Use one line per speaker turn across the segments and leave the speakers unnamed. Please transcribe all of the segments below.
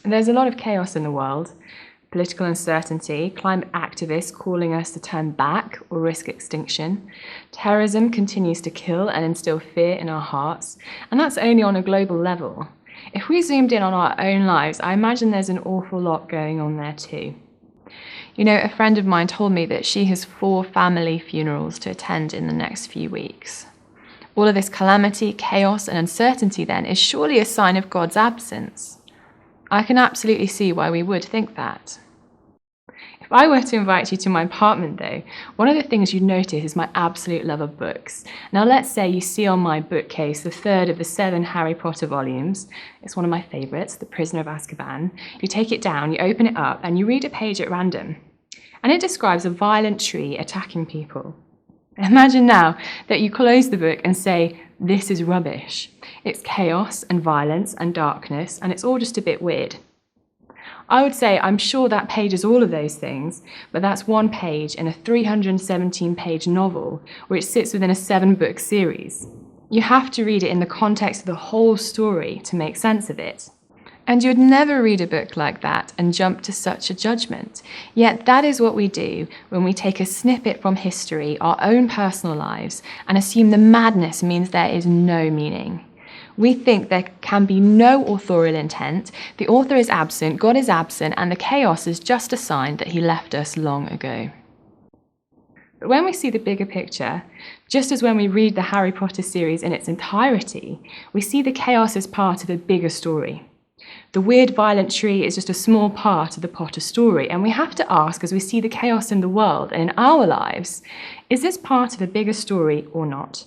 There's a lot of chaos in the world. Political uncertainty, climate activists calling us to turn back or risk extinction. Terrorism continues to kill and instill fear in our hearts, and that's only on a global level. If we zoomed in on our own lives, I imagine there's an awful lot going on there too. You know, a friend of mine told me that she has 4 family funerals to attend in the next few weeks. All of this calamity, chaos, and uncertainty then is surely a sign of God's absence. I can absolutely see why we would think that. If I were to invite you to my apartment though, one of the things you'd notice is my absolute love of books. Now let's say you see on my bookcase the 3rd of the 7 Harry Potter volumes. It's one of my favourites, The Prisoner of Azkaban. You take it down, you open it up, and you read a page at random. And it describes a violent tree attacking people. Imagine now that you close the book and say, this is rubbish. It's chaos and violence and darkness, and it's all just a bit weird. I would say I'm sure that page is all of those things, but that's one page in a 317-page novel which sits within a 7-book series. You have to read it in the context of the whole story to make sense of it. And you'd never read a book like that and jump to such a judgment. Yet that is what we do when we take a snippet from history, our own personal lives, and assume the madness means there is no meaning. We think there can be no authorial intent, the author is absent, God is absent, and the chaos is just a sign that he left us long ago. But when we see the bigger picture, just as when we read the Harry Potter series in its entirety, we see the chaos as part of a bigger story. The weird violent tree is just a small part of the Potter story, and we have to ask, as we see the chaos in the world and in our lives, is this part of a bigger story or not?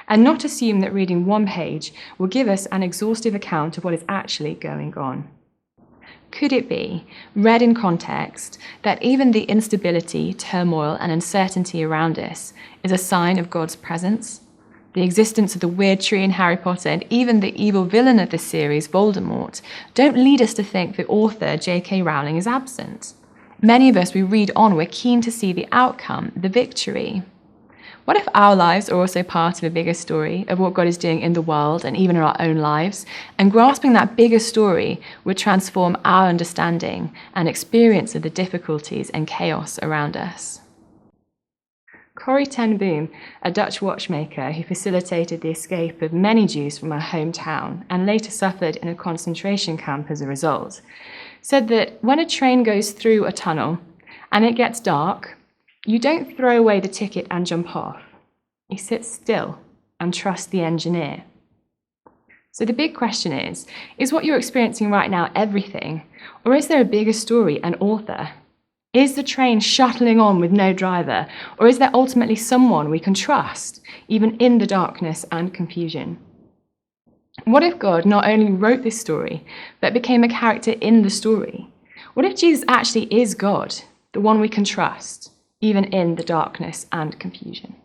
And not assume that reading one page will give us an exhaustive account of what is actually going on. Could it be, read in context, that even the instability, turmoil, and uncertainty around us is a sign of God's presence? The existence of the weird tree in Harry Potter and even the evil villain of the series, Voldemort, don't lead us to think the author, J.K. Rowling, is absent. Many of us, we read on, we're keen to see the outcome, the victory. What if our lives are also part of a bigger story of what God is doing in the world and even in our own lives, and grasping that bigger story would transform our understanding and experience of the difficulties and chaos around us? Corrie ten Boom, a Dutch watchmaker who facilitated the escape of many Jews from her hometown and later suffered in a concentration camp as a result, said that when a train goes through a tunnel and it gets dark, you don't throw away the ticket and jump off. You sit still and trust the engineer. So the big question is what you're experiencing right now everything, or is there a bigger story, an author? Is the train shuttling on with no driver, or is there ultimately someone we can trust, even in the darkness and confusion? What if God not only wrote this story, but became a character in the story? What if Jesus actually is God, the one we can trust, even in the darkness and confusion?